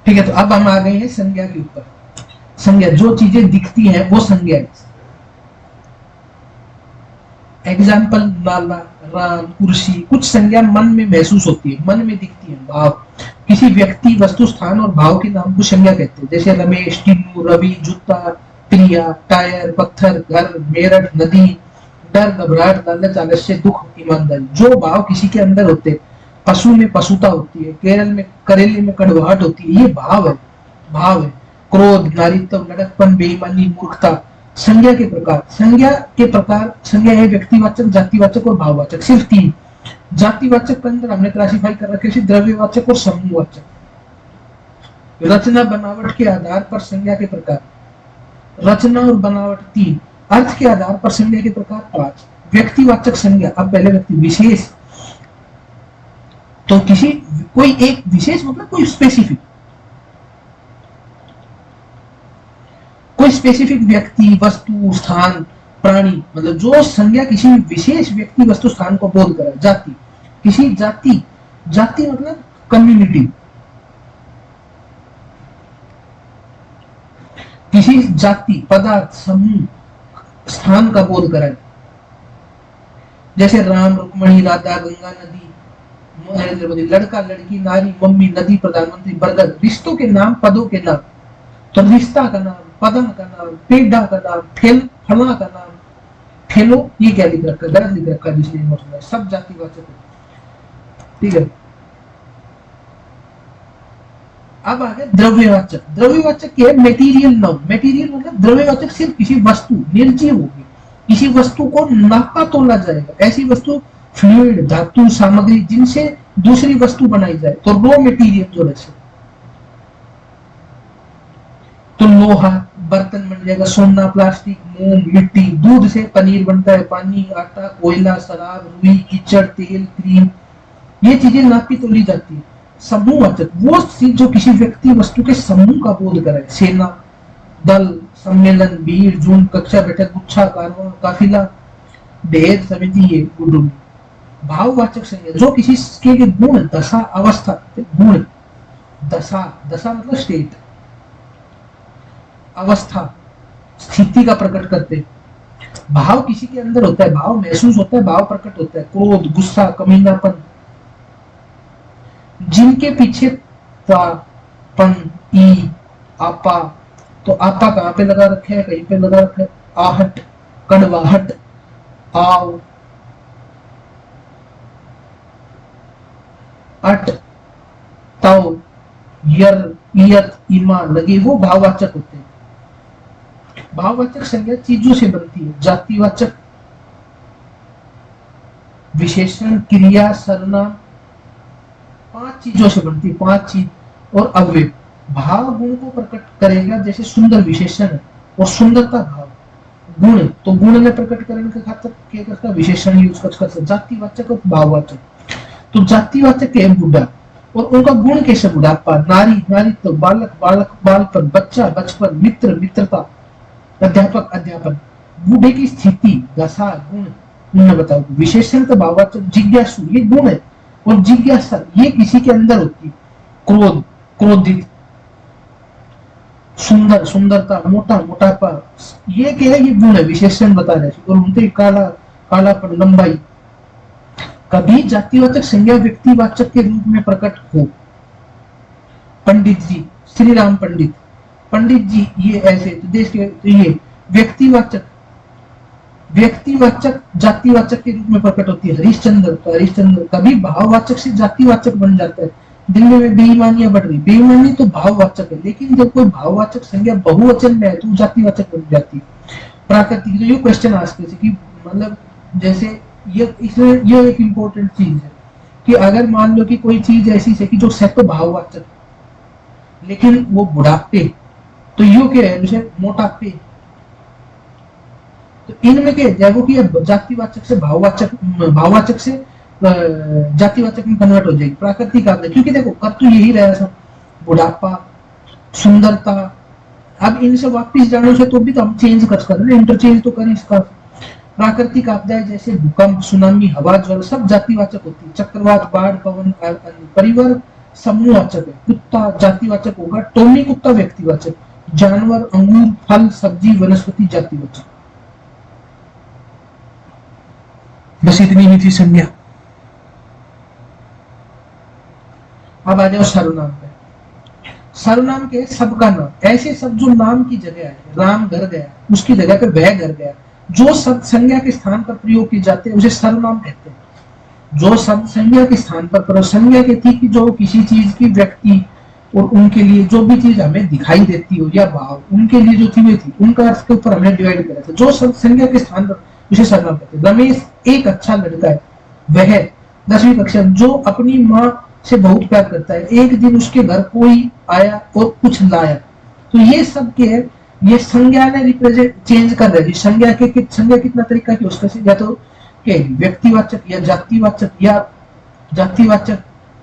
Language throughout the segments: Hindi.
ठीक है, तो अब हम आ गए हैं संज्ञा के ऊपर। संज्ञा, जो चीजें दिखती हैं वो संज्ञा है। एग्जाम्पल, नाला, राम, कुर्सी, कुछ संज्ञा मन में महसूस होती है, मन में दिखती है। भाव, किसी व्यक्ति, वस्तु, स्थान और भाव के नाम को संज्ञा कहते हैं। जैसे रमेश, टिन्नू, रवि, जूता, प्रिया, टायर, पत्थर, घर, मेरठ, नदी, डर, घबराहट, लालच, आलस्य, दुख, ईमानदारी। जो भाव किसी के अंदर होते हैं, पशु में पशुता होती है, केरल में करेले में कड़वाहट होती है, ये भाव है। भाव है। क्रोध, नारीत्व, लड़कपन, बेईमानी, मूर्खता। संज्ञा के प्रकार, संज्ञा है व्यक्तिवाचक, जातिवाचक और भाववाचक, सिर्फ तीन। जातिवाचक के अंदर हमने क्लासिफाई कर रखे द्रव्यवाचक और समूहवाचक। रचना, बनावट के आधार पर संज्ञा के प्रकार, रचना और बनावट तीन, अर्थ के आधार पर संज्ञा के प्रकार पांच। व्यक्तिवाचक संज्ञा, अब पहले व्यक्ति, विशेष, तो किसी कोई एक विशेष मतलब कोई स्पेसिफिक, कोई स्पेसिफिक व्यक्ति, वस्तु, स्थान, प्राणी, मतलब जो संज्ञा किसी विशेष व्यक्ति, वस्तु, स्थान को बोध करे। जाति, किसी जाति, जाति मतलब कम्युनिटी, किसी जाति, पदार्थ, समूह, स्थान का बोध कराए। जैसे राम, रुक्मणी, राधा, गंगा नदी, नरेंद्र मोदी, लड़का, लड़की, नारी, मम्मी, नदी, प्रधानमंत्री, बरगद। रिश्तों के नाम, पदों के नाम, तो रिश्ता का नाम, पदा का नाम, पेड़ा का नाम, फला का नाम, ठेलो, ये क्या लिख रखा, गलत लिख रखा जिसने नोट, सब जातिवाचक है। ठीक है, अब आ गया द्रव्यवाचक। द्रव्यवाचक क्या है? Material noun. मेटीरियल मतलब द्रव्यवाचक सिर्फ किसी वस्तु, निर्जीव होगी, किसी वस्तु को नापा तोला जाएगा, ऐसी वस्तु, फ्लूइड, धातु, सामग्री जिनसे दूसरी वस्तु बनाई जाए, तो रॉ मेटीरियल जो रहे, तो लोहा, बर्तन बन जाएगा, सोना, प्लास्टिक, मोम, मिट्टी। दूध से पनीर बनता है, पानी, आटा, कोयला, शराब, रुई, कीचड़, तेल, क्रीम, ये चीजें नापी तोली जाती है। समूहवाचक, वो चीज जो किसी व्यक्ति, वस्तु के समूह का बोध करे, सेना, दल, सम्मेलन, भीड़, झुंड, कक्षा, बैठक, गुच्छा, कारवां, काफिला, ढेर, समिति, ये गुडुम। भाववाचक संज्ञा, जो किसी के गुण, दशा, अवस्था, गुण, दशा, दशा मतलब स्टेट, अवस्था, स्थिति का प्रकट करते। भाव किसी के अंदर होता है, भाव महसूस होता है, भाव प्रकट होता है। क्रोध, गुस्सा, कमीनापन, जिनके पीछे ता, पन, ई, आपा, तो आपा कहां पे लगा रखे है, कहीं पे लगा रखा है। आहट, कड़वाहट, आव, अट, तव, यर, इयत, इमा लगे, वो भाववाचक होते हैं। भाववाचक संज्ञा चीजों से बनती है। जातिवाचक विशेषण, क्रिया, सर्वनाम, पांच चीजों से बनती है, पांच चीज और अव्यय। भाव गुण को प्रकट करेगा, जैसे सुंदर विशेषण है और सुंदरता भाव। गुण, तो गुण में प्रकट करने के खातिर क्या करता है, विशेषण यूज करता। जातिवाचक और भाववाचक, तो जातिवाचक है बुढ़ा, और उनका गुण कैसे, बुढ़ापा, नारी, नारीत्व, बालक, बालपन, बच्चा, बचपन, मित्र, मित्रता, अध्यापक, अध्यापन। बूढ़े की स्थिति, दशा, गुण, उन्हें बताओ। विशेषण का भाववाचक, जिज्ञासु, ये गुण है, और जिज्ञासा ये किसी के अंदर होती है। क्रोध, क्रोधित, सुंदर, सुंदरता, मोटा, मोटापा, ये क्या है, ये गुण है, विशेषण बता रहे। और उनके काला, कालापन, लंबाई। कभी जातिवाचक संज्ञा व्यक्तिवाचक के रूप में प्रकट हो। पंडित जी, श्री राम पंडित, पंडित जी ये ऐसे, तो देश के, तो ये व्यक्तिवाचक, व्यक्तिवाचक जातिवाचक के रूप में प्रकट होती है। हरिश्चंद्र, तो हरिश्चंद्र कभी भाववाचक से जातिवाचक बन जाता है। दिल्ली में बेईमानियां बढ़ रही, बेईमानी तो भाववाचक है, लेकिन जब कोई भाववाचक संज्ञा बहुवचन में है तो जातिवाचक बन जाती है। प्राकृतिक, तो ये क्वेश्चन आते थे कि मतलब जैसे ये, इसमें ये एक इम्पोर्टेंट चीज है कि अगर मान लो कि कोई चीज ऐसी है कि जो सेट तो भाववाचक लेकिन वो बुढ़ापे, तो यू क्या है, जैसे मोटापे, तो इनमें क्या है, वो कि जातिवाचक से भाववाचक, भाववाचक से जातिवाचक में कन्वर्ट हो जाएगी। प्राकृतिक आपदा, क्योंकि देखो कर तो यही रहा सब, बुढ़ापा, सुंदरता। अब इनसे वापिस जाने से तो भी तो हम चेंज कर सकते हैं, इंटरचेंज तो करें इसका। प्राकृतिक आपदाएं जैसे भूकंप, सुनामी, हवा, ज्वार, सब जातिवाचक होती है। चक्रवात, बाढ़, पवन, परिवार, समूहवाचक है, कुत्ता जातिवाचक होगा, टोमी कुत्ता व्यक्तिवाचक, जानवर, अंगूर, फल, सब्जी, वनस्पति जातिवाचक। बस इतनी ही थी संज्ञा। अब आ जाओ सर्वनाम पे। सर्वनाम के सबका नाम, ऐसे सब जो नाम की जगह है, राम घर गया, उसकी जगह पे वह घर गया, जो सब संज्ञा के स्थान पर प्रयोग किए जाते हैं उसे सर्वनाम कहते हैं। जो सब संज्ञा के स्थान पर संज्ञा के थी कि जो किसी चीज की व्यक्ति और उनके लिए जो भी चीज हमें दिखाई देती हो या भाव उनके लिए जो थी वे थी, उनका अर्थ के ऊपर हमने डिवाइड करा था। जो सब संज्ञा के स्थान पर उसे सर्वनाम कहते हैं। रमेश एक अच्छा लड़का है, वह 10वीं कक्षा जो अपनी माँ से बहुत प्यार करता है, एक दिन उसके घर कोई आया और कुछ लाया। तो ये सब के है, ये संज्ञा ने रिप्रेजेंट चेंज कर रही है। संज्ञा के संज्ञा कितना तरीका की उसका या तो व्यक्तिवाचक या जातिवाचक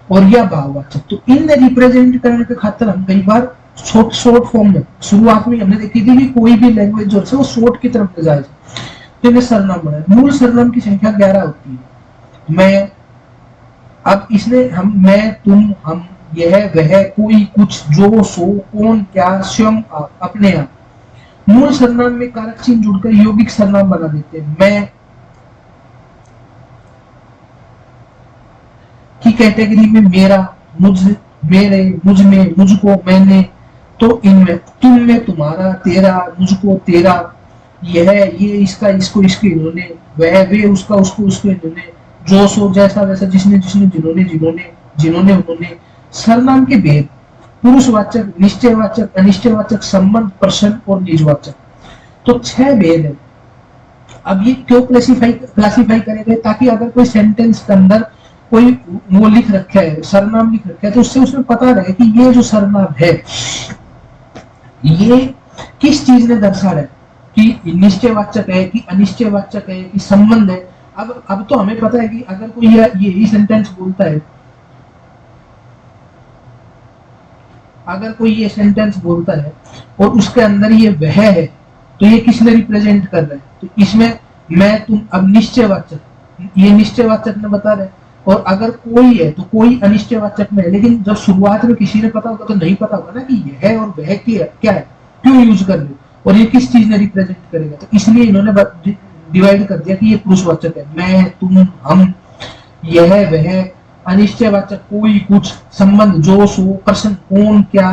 और या भाववाचक। तो इन रिप्रेजेंट करने के खातिर हम कई बार शॉर्ट फॉर्म में, शुरुआत में हमने देखी थी कि कोई भी लैंग्वेज जो है वो शॉर्ट की तरफ ले जाए तो इन्हें सर्वनाम बनाए। मूल सर्वनाम की संख्या 11 होती है। मैं, अब इसने हम, मैं, तुम, हम, यह, वह, कोई, कुछ, जो, सो, कौन, क्या, स्वयं, आप, अपने आप। मूल सर्वनाम में कारक चिन्ह जुड़कर यौगिक सर्वनाम बना देते हैं। मैं की कैटेगरी में मेरा, मुझ, मेरे, मुझ में, मुझको, मैंने, तो इनमें, तुम में तुम्हारा, तेरा, मुझको, तेरा, यह, ये, इसका, इसको, इसके, इन्होंने, वह, वे, उसका, उसको, उसको, इन्होंने, जो, सो, जैसा, वैसा, जिसने, जिसने, जिन्होंने, जिन्होंने, जिन्होंने, उन्होंने। सर्वनाम के भेद: पुरुषवाचक, निश्चयवाचक, अनिश्चयवाचक, संबंध, प्रश्न और निजवाचक। तो 6 भेद है। अब ये क्यों क्लासिफाई करे गए, ताकि अगर कोई सेंटेंस के अंदर कोई वो लिख रखा है, सर्वनाम लिख रखा है, तो उससे उसमें पता रहे कि ये जो सर्वनाम है ये किस चीज ने दर्शा रहा है, कि निश्चयवाचक है कि अनिश्चयवाचक है कि संबंध है। अब तो हमें पता है कि अगर कोई यही सेंटेंस बोलता है, अगर कोई ये सेंटेंस बोलता है और उसके अंदर ये वह है, तो ये किसने रिप्रेजेंट कर रहा है, तो इसमें मैं, तुम, अब निश्चयवाचक, ये निश्चयवाचक ने बता रहे। और अगर कोई है तो कोई अनिश्चयवाचक में है, लेकिन जब शुरुआत में किसी ने पता होगा तो नहीं पता होगा ना कि यह है और वह क्या है, क्यों यूज कर रहे और ये किस चीज ने रिप्रेजेंट करेगा। तो इसलिए इन्होंने डिवाइड कर दिया कि ये पुरुषवाचक है, मैं, तुम, हम, यह, वह, अनिश्चयवाचक कोई, कुछ, संबंध, जो, सो, प्रश्न, कौन, क्या,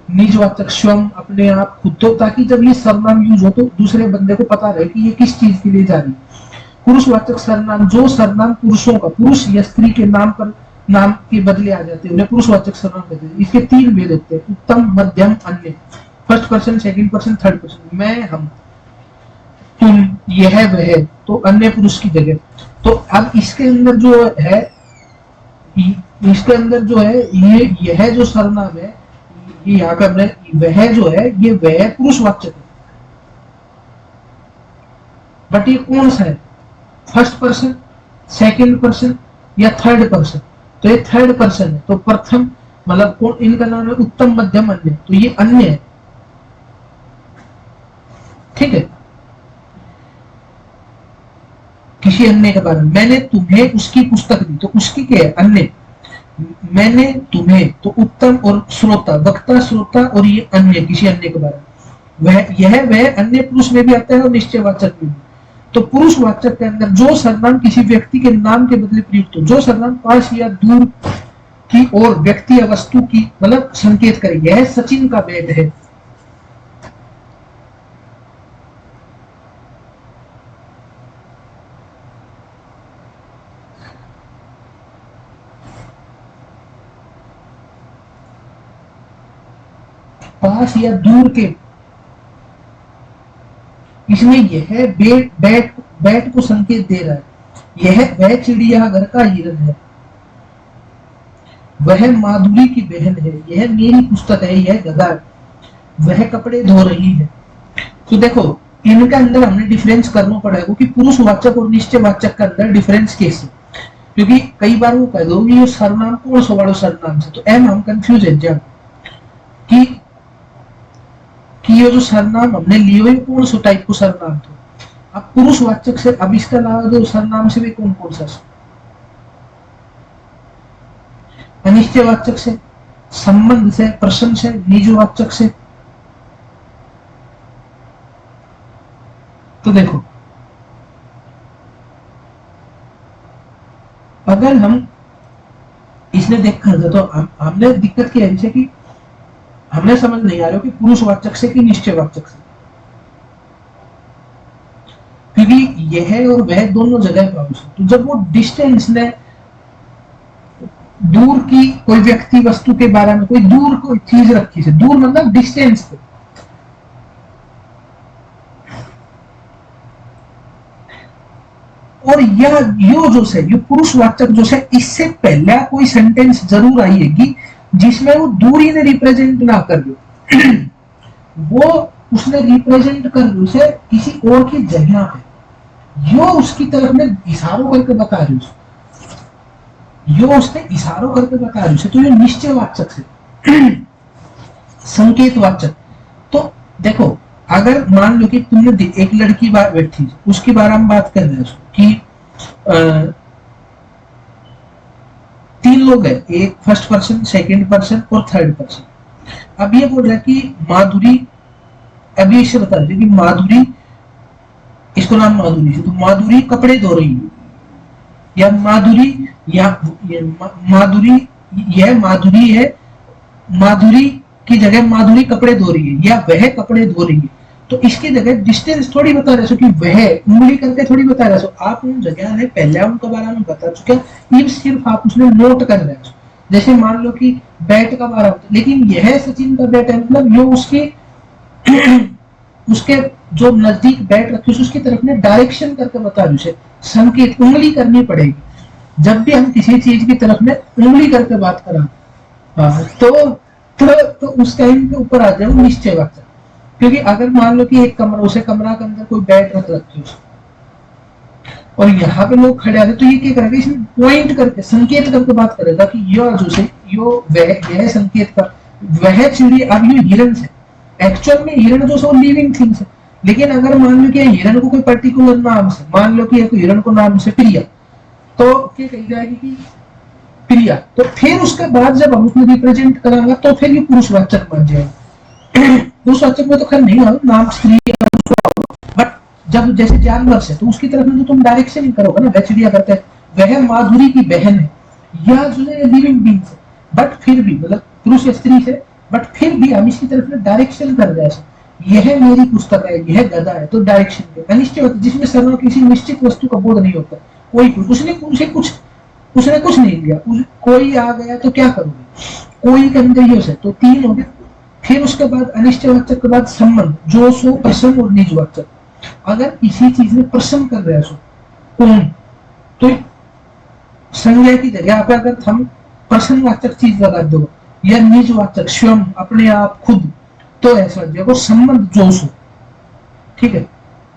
निजवाचक स्वयं, अपने आप, खुद। तो ताकि जब ये सर्वनाम यूज हो तो दूसरे बंदे को पता रहे कि ये किस चीज के लिए जा रही है। पुरुषवाचक सर्वनाम, जो सर्वनाम पुरुषों का, पुरुष या स्त्री के नाम पर, नाम के बदले आ जाते हैं, उन्हें पुरुषवाचक सर्वनाम कहते हैं। इसके 3 भेद होते हैं: उत्तम, मध्यम, अन्य। First person, second person, third person. मैं, हम, तुम, यह, वह, तो अन्य पुरुष की जगह। तो अब इसके अंदर जो है, इसके अंदर जो है ये, यह जो सर्वनाम है, ये यहाँ पे वह जो है, ये वह पुरुषवाचक है, बट ये कौन सा है, फर्स्ट पर्सन, सेकंड पर्सन या थर्ड पर्सन। तो ये थर्ड पर्सन है, तो प्रथम, मतलब कौन, इनका नाम है उत्तम, मध्यम, अन्य, तो ये अन्य है। ठीक है, किसी अन्य के बारे में। मैंने तुम्हें उसकी पुस्तक दी, तो उसकी क्या है, अन्य। मैंने तुम्हें, तो उत्तम और श्रोता, वक्ता, श्रोता, और ये अन्य, किसी अन्य के बारे में। वह अन्य पुरुष में भी आता है और निश्चयवाचक में भी। तो पुरुषवाचक के अंदर जो सर्वनाम किसी व्यक्ति के नाम के बदले प्रयुक्त हो, जो सर्वनाम पास या दूर की और व्यक्ति या वस्तु की मतलब संकेत करे। यह सचिन का बैट है, पास या दूर के, इसमें यह बैट को संकेत दे रहा है। यह वह चिड़िया घर का हिरन है, वह माधुरी की बहन है, यह मेरी पुस्तक है, यह गधा, वह कपड़े धो रही है। तो देखो इनके अंदर हमने डिफरेंस करना पड़ेगा कि पुरुषवाचक और निश्चयवाचक के अंदर डिफरेंस कैसे, क्योंकि कई बार वो कह दो ये सर्वनाम कौन सा वाला सर्वनाम से, तो एम हम कंफ्यूज है जब कि ये जो सर्वनाम हमने लिए हुए कौन सा टाइप को सर्वनाम था। अब पुरुषवाचक से, अब इसके अलावा जो सर्वनाम से भी कौन कौन सा, अनिश्चयवाचक से संबंध से, प्रश्न से, निजवाचक से। तो देखो, अगर हम इसने देखा था तो हमने दिक्कत क्या है कि हमें समझ नहीं आ रहा कि पुरुषवाचक से कि निश्चयवाचक से, क्योंकि यह और वह दोनों जगह पर। तो जब वो डिस्टेंस ने दूर की कोई व्यक्ति वस्तु के बारे में कोई दूर कोई चीज रखी से, दूर मतलब डिस्टेंस पे, और यह यो जो से ये पुरुषवाचक जो से, इससे पहले कोई सेंटेंस जरूर आएगी जिसमें वो दूरी ने रिप्रेजेंट ना कर लो वो उसने रिप्रेजेंट कर लो उसे किसी और की जगह पे, यो उसकी तरफ में इशारों करके बता रही उसे, यो उसने इशारों करके बता रही उसे, तो ये निश्चयवाचक से संकेतवाचक। तो देखो, अगर मान लो कि तुमने एक लड़की बैठी, उसके बारे में बात कर रहे हैं कि 3 लोग हैं, एक फर्स्ट पर्सन, सेकंड पर्सन और थर्ड पर्सन। अब ये बोल रहा है कि माधुरी, अभी इसे बता रही कि माधुरी, इसको नाम माधुरी है, तो माधुरी कपड़े धो रही है, या माधुरी, या माधुरी, यह माधुरी है, माधुरी की जगह माधुरी कपड़े धो रही है, या वह कपड़े धो रही है। तो इसकी जगह डिस्टेंस थोड़ी बता रहे कि वह उंगली करके थोड़ी बता रहे, आप उन जगह ने पहले उनके बारे में बता चुके, ये सिर्फ आप उसमें नोट कर रहे हो। जैसे मान लो कि बैट का बारा, लेकिन यह सचिन का बैट है, मतलब ये उसकी उसके जो नजदीक बैट रखी उसकी तरफ ने डायरेक्शन करके बता रही, संकेत उंगली करनी पड़ेगी जब भी हम किसी चीज की तरफ में उंगली करके बात करा, तो उस टाइम के ऊपर आ जाए निश्चयवाचक। क्योंकि अगर मान लो कि एक कमरा, उसे कमरा के अंदर कोई बैट रख रखी और यहाँ पे लोग खड़े आते, तो ये क्या करेगा, इसमें पॉइंट करके संकेत करके बात करेगा कि यो जो से यो वह, यह संकेत का वह चिड़ी। अब ये हिरन से, एक्चुअल में हिरन जो है लिविंग थिंग्स है, लेकिन अगर मान लो कि हिरन को कोई पर्टिकुलर नाम से, मान लो कि एक हिरन को नाम से प्रिया, तो क्या कही जाएगी कि प्रिया, तो फिर उसके बाद जब हम उसमें रिप्रेजेंट करांगा तो फिर ये पुरुषवाचक बन जाएगा। पुरुषवाचक में तो खैर नहीं हो, नाम स्त्री, बट जब जैसे जानवर से, तो उसकी तरफ में तो तुम डायरेक्शन ही करोगे ना, चिड़िया करते हैं, वह माधुरी की बहन है, या जो है लिविंग बींग से, बट फिर भी मतलब पुरुष या स्त्री से, बट फिर भी हम इसकी तरफ में डायरेक्शन कर रहे हैं, यह मेरी पुस्तक है, यह गधा है, तो डायरेक्शन के अनिश्चित, जिसमें सर्व किसी निश्चित वस्तु का बोध नहीं होता, कोई उसने कुछ नहीं लिया, कोई आ गया तो क्या करोगे, कोई के अंदर ये, तो 3 हो गए। फिर उसके बाद अनिश्चयवाचक के बाद संबंध, जो सो, प्रश्न और निजवाचक। अगर किसी चीज में प्रश्न कर रहे हो कौन, तो संज्ञा की जगह पे अगर हम प्रश्नवाचक चीज लगा दो, या निजवाचक स्वयं, अपने आप, खुद, तो ऐसा देखो संबंध जो सो। ठीक है,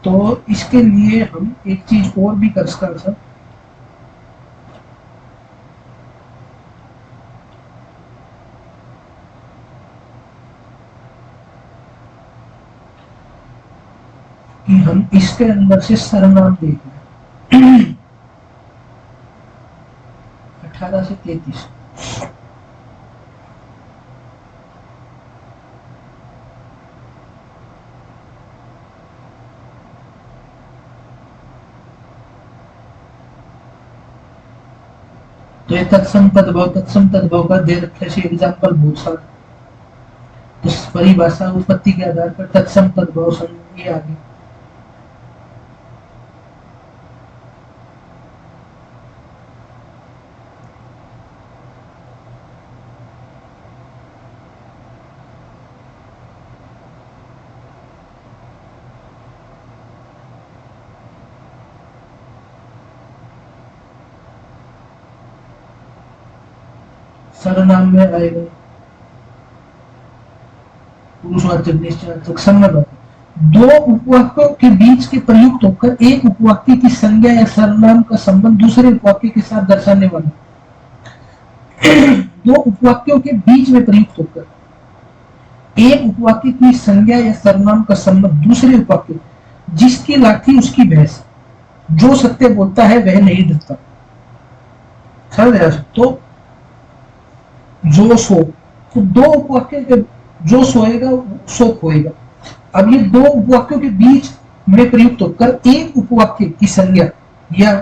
तो इसके लिए हम एक चीज और भी कर सकते, कि हम इसके अंदर से सर्वनाम देख लें 18 से 33। तो ये तत्सम तद्भव का दे रखे से एग्जाम्पल बहुत सारे, तो परिभाषा उत्पत्ति के आधार पर तत्सम तद्भव ये आगे। सर्वनाम में आएगा पुरुषवाचक, निश्चयवाचक, संबंध। 2 उपवाक्यों के बीच के प्रयुक्त होकर एक उपवाक्य की संज्ञा या सर्वनाम का संबंध दूसरे उपवाक्य के साथ दर्शाने वाला। 2 उपवाक्यों के बीच में प्रयुक्त होकर एक उपवाक्य की संज्ञा या सर्वनाम का संबंध दूसरे उपवाक्य, जिसकी लाठी उसकी भैंस, जो सत्य बोलता है वह नहीं डरता। समझ रहे? तो जो सो, तो दो उपवाक्य के जो सोएगा सो खोएगा। अब ये दो उपवाक्यों के बीच में प्रयुक्त होकर एक उपवाक्य की संज्ञा या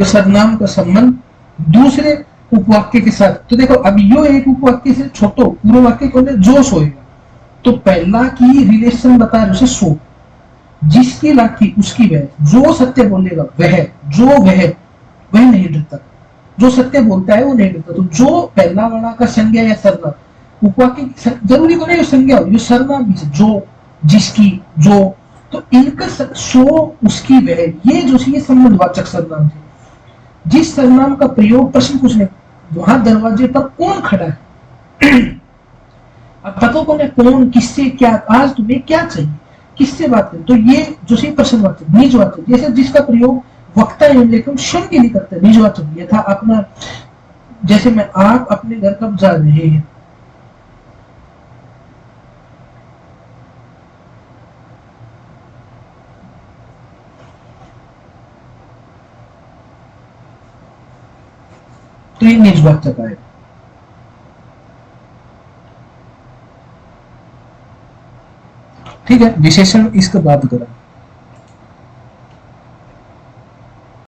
सर्वनाम का संबंध दूसरे उपवाक्य के साथ, तो देखो अब यो एक उपवाक्य से छोटो पूर्व वाक्य कौन है, जो सोएगा, तो पहला की रिलेशन बता रहे उसे सो, जिसकी लाठी उसकी वह, जो सत्य बोलेगा वह, जो वह नहीं डरता, जो सत्य बोलता है वो नहीं डरता। तो जो पहला वाला का संज्ञा या सर्वनाम उपवाक्य जरूरी को नहीं संज्ञा हो, ये सर्वनाम भी है, जो, जिसकी, जो, तो इनका सो उसकी वह, ये जो ये संबंधवाचक सर्वनाम थे। जिस सर्वनाम का प्रयोग प्रश्न पूछने वहां दरवाजे पर कौन खड़ा है, अब पता कौन है, कौन, किससे, क्या, आज तुम्हें क्या चाहिए, किससे बात करें, तो ये जो सी प्रश्नवाचक निजवाचक, जैसे जिसका प्रयोग वक्ता एवं लेखक स्वयं के लिए करते हैं, निजवाचक ये था अपना, जैसे मैं आप अपने घर कब जा रहे हैं, तो ये निजवाचक आएगा। ठीक है, विशेषण इसके बाद करें।